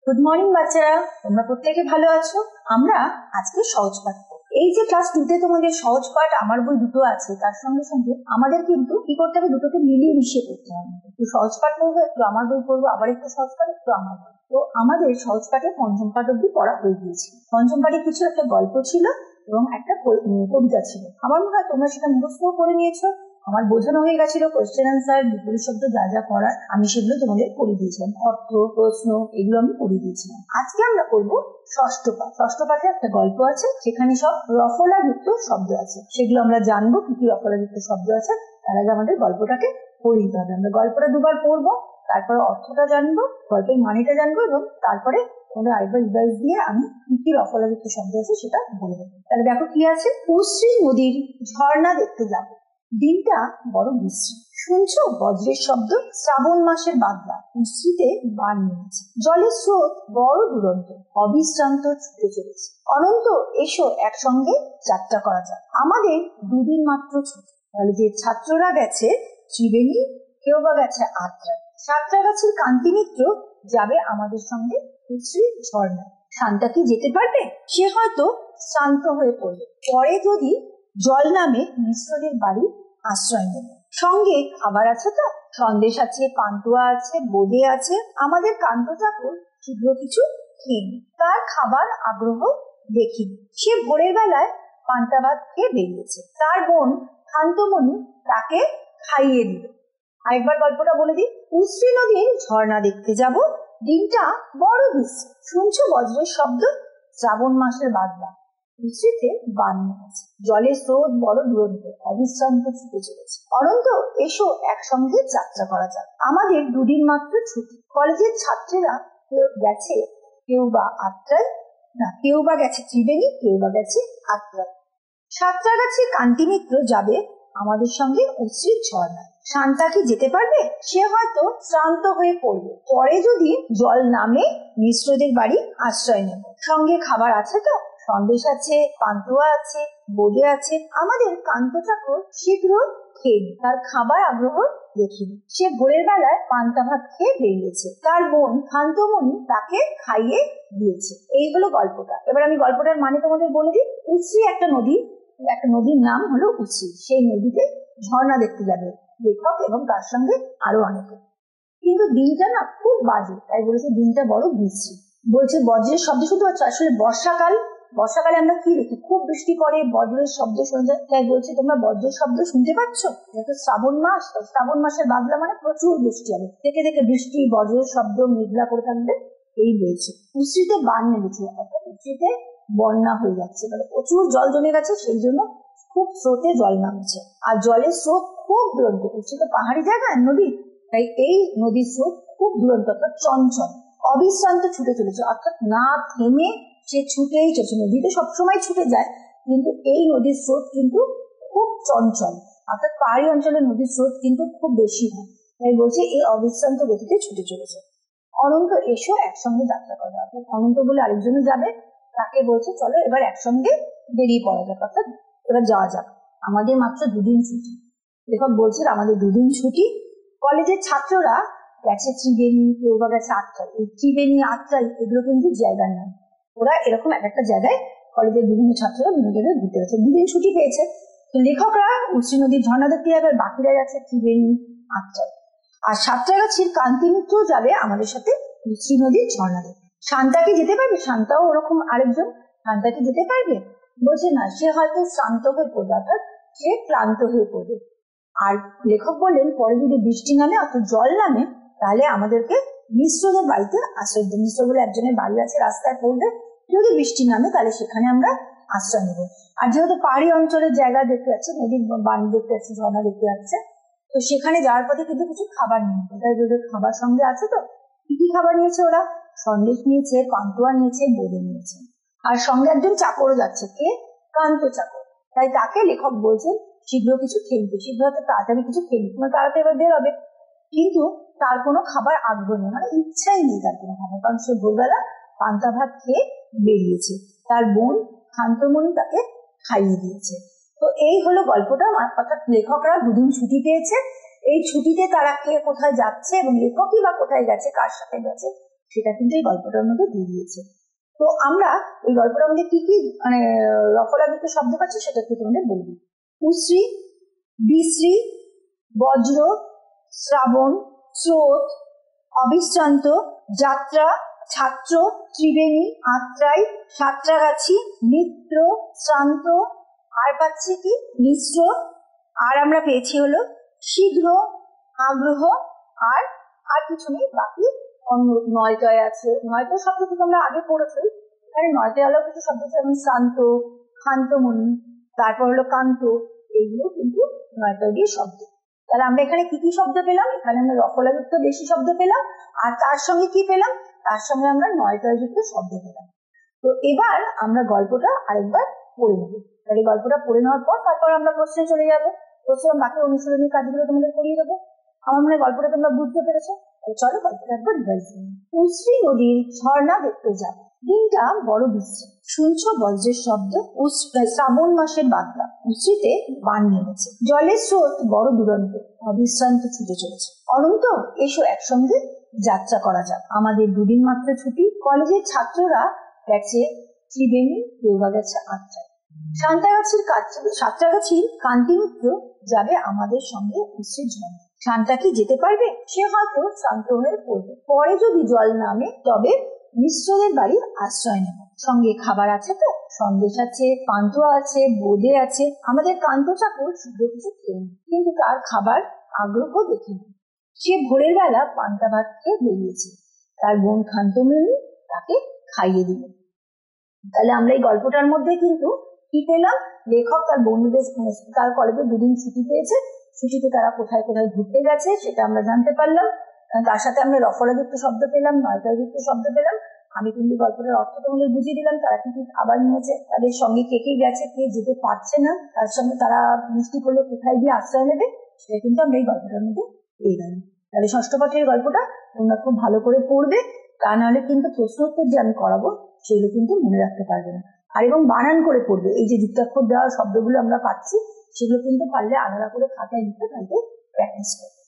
Good morning বাচ্চারা, তোমরা প্রত্যেকে ভালো আছো? আমরা আজকে সহজ পাঠ করব। এই যে ক্লাস 2 তে তোমাদের সহজ পাঠ আমার বই দুটো আছে, তার সঙ্গে সঙ্গে আমাদের কিন্তু কি করতে হবে, দুটোকে মিলিয়ে মিশিয়ে করতে হবে। একটু সহজ পাঠ করবো, একটু আমার বই পড়বো, আবার একটু সহজ পাঠ, একটু আমার বই। তো আমাদের সহজ পাঠে পঞ্চম পাঠ অব্দি পড়া হয়ে গিয়েছে। পঞ্চম পাঠে কিছু একটা গল্প ছিল এবং একটা কবিতা ছিল। আমার মনে হয় তোমরা সেটা মুখস্থ করে নিয়েছো। আমার বোঝানো হয়ে গেছিল কোয়েশ্চেন আনসার, বিপরীত শব্দ যা যা করার আমি সেগুলো তোমাদের করে দিয়েছিলাম। অর্থ, প্রশ্ন এগুলো আমি করে দিয়েছিলাম। আজকে আমরা করবো ষষ্ঠ পাঠ। ষষ্ঠ পাঠে একটা গল্প আছে, সেখানে সব রফলাযুক্ত শব্দ আছে, সেগুলো আমরা জানবো কি কি রফলাযুক্ত শব্দ আছে। তার আগে আমাদের গল্পটাকে পড়ে দিতে হবে। আমরা গল্পটা দুবার পড়বো, তারপরে অর্থটা জানবো, গল্পের মানেটা জানবো এবং তারপরে তোমরা আরেকবার রিভাইজ দিয়ে আমি কি কি রফলাযুক্ত শব্দ আছে সেটা বলে দেবো। তাহলে দেখো কি আছে, উশ্রী নদীর ঝর্ণা দেখতে যাবো, দিনটা বড় বিশ্রী, শুনছো বজ্রের শব্দ, শ্রাবণ মাসের বাদলা উশ্রীতে বান নিয়েছে, জলের স্রোত বড় দুরন্ত, অবিশ্রান্ত ছুটে চলেছে। অনন্ত এসো একসঙ্গে যাত্রা করা যাক, আমাদের দুদিন মাত্র ছুটি। কলেজের ছাত্ররা গেছে ত্রিবেণী, কেউ বা গেছে আত্রায়, সাঁতরাগাছির কান্তি মিত্র যাবে আমাদের সঙ্গে উশ্রী ঝর্ণায়। শান্তা কি যেতে পারবে? সে হয়তো শ্রান্ত হয়ে পড়বে, পরে যদি জল নামে মিশ্রদের বাড়ি আশ্রয় নেবে। সঙ্গে খাবার আছে তো, সন্দেশ আছে, পান্তুয়া আছে, বোঁদে আছে। আমাদের কান্ত ঠাকুর শীঘ্র কিছু খেয়ে, তার খাবার আগ্রহ দেখিনি। সে ভোরের বেলায় পান্তা ভাত খেয়ে বেরিয়েছে, তার বোন শান্তমণি তাকে খাইয়ে দিল। আরেকবার গল্পটা বলে দিই। উশ্রী নদীর ঝর্ণা দেখতে যাব, দিনটা বড় বিশ্রী, শুনছো বজ্রের শব্দ, শ্রাবণ মাসের বাদলা উশ্রীতে বান নিয়েছে, জলের স্রোত বড় দুরন্ত, অবিশ্রান্ত ছুটে চলেছে। অনন্ত এসো একসঙ্গে যাত্রা করা যাক, আমাদের দুদিন মাত্র ছুটি। কলেজের ছাত্রীরা কেউ গেছে, কেউ বা আত্রায়, না কেউ বা গেছে ত্রিবেণী, কেউ বা গেছে আত্রায়। সাঁতরাগাছি কান্তি মিত্র যাবে আমাদের সঙ্গে উশ্রীর ঝর্ণায়। শান্তা কি যেতে পারবে? সে হয়তো শ্রান্ত হয়ে পড়বে, পরে যদি জল নামে মিশ্রদের বাড়ি আশ্রয় নেব। সঙ্গে খাবার আছে তো, সন্দেশ আছে, পান্তুয়া আছে, বোঁদে আছে। আমাদের কান্ত ঠাকুর শীঘ্র খেয়ে, তার খাবার আগ্রহ দেখিনি। সে ভোরের বেলায় পান্তা ভাত খেয়ে বেরিয়েছে, তার বোন শান্তমণি তাকে খাইয়ে দিয়েছে। এই হলো গল্পটা। এবার আমি গল্পটার মানে তোমাদের বলে দিই। উশ্রী একটা নদী, একটা নদীর নাম হলো উশ্রী। সেই নদীতে ঝর্ণা দেখতে যাবে লেখক এবং তার সঙ্গে আরো অনেকে। কিন্তু দিনটা না খুব বাজে, তাই বলেছে দিনটা বড় বিশ্রী। বলছে বজ্রের শব্দ শুধু হচ্ছে, আসলে বর্ষাকালে আমরা কি দেখি, খুব বৃষ্টি পড়ে, বজ্রের শব্দ শোনা যায়। তাই বলছে তোমরা বজ্রের শব্দ শুনতে পাচ্ছ? যেহেতু শ্রাবণ মাস, শ্রাবণ মাসের বাদলা মানে প্রচুর বৃষ্টি হবে, দেখে দেখে বৃষ্টি, বজ্রের শব্দ, মেঘলা করে থাকবে। এই বলছে উশ্রীতে বান নেমেছে, অর্থাৎ উশ্রীতে বন্যা হয়ে যাচ্ছে, মানে প্রচুর জল জমে গেছে, সেই জন্য খুব স্রোতে জল নামছে। আর জলের স্রোত খুব দুরন্ত, উশ্রীতে পাহাড়ি জায়গায় নদী, তাই এই নদীর স্রোত খুব দুরন্ত, অর্থাৎ চঞ্চল, অবিশ্রান্ত ছুটে চলেছে, অর্থাৎ না থেমে সে ছুটেই চলেছে। নদীতে সবসময় ছুটে যায়, কিন্তু এই নদীর স্রোত কিন্তু খুব চঞ্চল, অর্থাৎ পাহাড়ি অঞ্চলের নদীর স্রোত কিন্তু খুব বেশি হয়। তাই বলছে এই অবিশ্রান্ত গতিতে ছুটে চলেছে। অনন্ত এসো একসঙ্গে যাত্রা করা, অর্থাৎ অনন্ত বলে আরেকজনে যাবে, তাকে বলছে চলো এবার একসঙ্গে বেরিয়ে পড়া যাক, অর্থাৎ এবার যাওয়া যাক, আমাদের মাত্র দুদিন ছুটি। লেখক বলছে আমাদের দুদিন ছুটি। কলেজের ছাত্ররা গেছে ত্রিবেণী, কেউ বা গেছে আত্রায়। এই ত্রিবেণী, আত্রায় এগুলো কিন্তু জায়গার নাম। ওরা এরকম এক একটা জায়গায় কলেজের বিভিন্ন ছাত্ররা বিভিন্ন জায়গায় ঘুরতে গেছে, দুদিন ছুটি পেয়েছে। তো লেখকরা উশ্রী নদীর ঝর্ণা দেখতে যাবে, বাকিরা যাচ্ছে ত্রিবেণী, আত্রায়। আর সাঁতরাগাছির কান্তি মিত্র যাবে আমাদের সাথে উশ্রী নদীর ঝর্ণা দেখতে। শান্তা কি যেতে পারবে? শান্তাও ওরকম আরেকজন। শান্তা কি যেতে পারবে? বলছে না, সে হয়তো শ্রান্ত হয়ে পড়বে, অর্থাৎ সে ক্লান্ত হয়ে পড়বে। আর লেখক বললেন পরে যদি বৃষ্টি নামে, অর্থাৎ জল নামে, তাহলে আমাদেরকে মিশ্রদের বাড়িতে আশ্রয় দেবে। মিশ্র বলে একজনের বাড়ি আছে, রাস্তায় পড়বে, যদি বৃষ্টি নামে তাহলে সেখানে আমরা আশ্রয় নেব। আর যেহেতু পাহাড়ি অঞ্চলের জায়গা দেখতে যাচ্ছে, নদীর বান দেখতে যাচ্ছে, ঝর্ণা দেখতে যাচ্ছে, তো সেখানে যাওয়ার পথে কিন্তু কিছু খাবার নিয়ে, তাই ওদের খাবার সঙ্গে আছে। তো কি কি খাবার নিয়েছে ওরা? সন্দেশ নিয়েছে, পান্তুয়া নিয়েছে, বোঁদে নিয়েছে। আর সঙ্গে একজন চাকরও যাচ্ছে, কে? কান্ত চাকর। তাই তাকে লেখক বলছেন শীঘ্র কিছু খেলবে, শীঘ্র তাড়াতাড়ি কিছু খেলবে, তোমার তাড়াতাড়ি এবার বেরোবে। কিন্তু তার কোনো খাবার আগ্রহ নেই, মানে ইচ্ছাই নেই তার কোনো খাবার, কারণ সে ভোরবেলা পান্তা ভাত খেয়ে বেরিয়েছে, তার বোন শান্তমণি তাকে খাইয়ে দিয়েছে। তো এই হলো গল্পটা, অর্থাৎ লেখকরা দুদিন ছুটি পেয়েছে। এই ছুটিতে তারা কে কোথায় যাচ্ছে এবং লেখকই বা কোথায় গেছে, কার সাথে গেছে, সেটা কিন্তু এই গল্পটার মধ্যে দিয়ে দিয়েছে। তো আমরা এই গল্পটার মধ্যে কি কি মানে রফলাযুক্ত শব্দ পাচ্ছি সেটা একটু তোমাদের বলবি। উশ্রী, বিশ্রী, বজ্র, শ্রাবণ, স্রোত, অবিশ্রান্ত, যাত্রা, ছাত্র, ত্রিবেণী, আত্রাই, সাঁতরাগাছি, মিত্র, শ্রান্ত, আর পাচ্ছি কি মিশ্র, আর আমরা পেয়েছি হলো শীঘ্র, আগ্রহ, আর আর কিছু নেই, বাকি অন্য নয়তয় আছে। নয়তয় শব্দ তো তোমরা আগে পড়েছো, এখানে নয়তয় আলো কিছু শব্দ আছে, যেমন শান্ত, শান্তমণি, তারপর হলো কান্ত, এইগুলো কিন্তু নয়তয় দিয়ে শব্দ। তাহলে আমরা এখানে কি কি শব্দ পেলাম? এখানে আমরা রফলাযুক্ত বেশি শব্দ পেলাম, আর তার সঙ্গে কি পেলাম? তার সঙ্গে আমরা নয়তয়যুক্ত শব্দ পেলাম। তো এবার আমরা গল্পটা আরেকবার পড়ে নেব। তাহলে গল্পটা পড়ে নেওয়ার পর তারপর আমরা প্রশ্নে চলে যাবো। প্রশ্ন বাকি অনুশীলনী কাজগুলো তোমাদের করিয়ে দেবো। আমার মনে হয় গল্পটা তোমরা বুঝতে পেরেছো। চলো গল্পটা একবার রিভাইজ করি। উশ্রী নদীর ঝর্ণা দেখতে যাবো, দিনটা বড় বিশ্রী, শুনছো বজ্রের শব্দ, শ্রাবণ মাসের বার্তা, উশ্রীতে বান নেমেছে, জলের স্রোত বড় দুরন্ত, অবিশ্রান্ত ছুটে চলেছে। অনন্ত, এসো একসঙ্গে যাত্রা করা যাক, আমাদের দুদিন মাত্র ছুটি, কলেজের ছাত্ররা গেছে ত্রিবেণী, কেউবা গেছে আত্রাই, সাঁতরাগাছির কান্তি মিত্র যাবে আমাদের সঙ্গে উশ্রীর ঝর্ণা। শান্তা কি যেতে পারবে? সে হয়তো শান্ত হয়ে পড়বে, পরে যদি জল নামে তবে মিশ্রদের বাড়ির আশ্রয় নেব। সঙ্গে খাবার আছে তো, সন্দেশ আছে, পান্তুয়া আছে, বোঁদে আছে। আমাদের কান্ত চাকর শুদ্ধ কিছু খেয়ে, কিন্তু তার খাবার আগ্রহ দেখিনি। সে ভোরের বেলা পান্তা ভাত খেয়ে বেরিয়েছে, তার বোন খান্তমণি তাকে খাইয়ে দিল। তাহলে আমরা এই গল্পটার মধ্যে কিন্তু কি পেলাম? লেখক তার বন্ধুদের, তার কলেজে দুদিন ছুটি পেয়েছে, ছুটিতে তারা কোথায় কোথায় ঘুরতে গেছে সেটা আমরা জানতে পারলাম। তার সাথে আমরা রফলাযুক্ত শব্দ পেলাম, নয়তয়যুক্ত শব্দ পেলাম। আমি কিন্তু গল্পটার অর্থ তোমাদের বুঝিয়ে দিলাম, তারা কি খাবার নিয়েছে, তাদের সঙ্গে কে কে গেছে, কে যেতে পারছে না, তার সঙ্গে তারা মিষ্টি করলে কোথায় গিয়ে আশ্রয় নেবে, সেটা কিন্তু আমরা এই গল্পটার মধ্যে পেয়ে গেলাম। তাহলে ষষ্ঠ পাঠের গল্পটা তোমরা খুব ভালো করে পড়বে, তা নাহলে কিন্তু প্রশ্ন উত্তর যে আমি করাবো সেগুলো কিন্তু মনে রাখতে পারবে না। আর এবং বানান করে পড়বে, এই যে যুক্তাক্ষর দেওয়া শব্দগুলো আমরা পাচ্ছি সেগুলো কিন্তু পারলে আলাদা করে খাতায় লিখে কালকে প্র্যাকটিস করবে।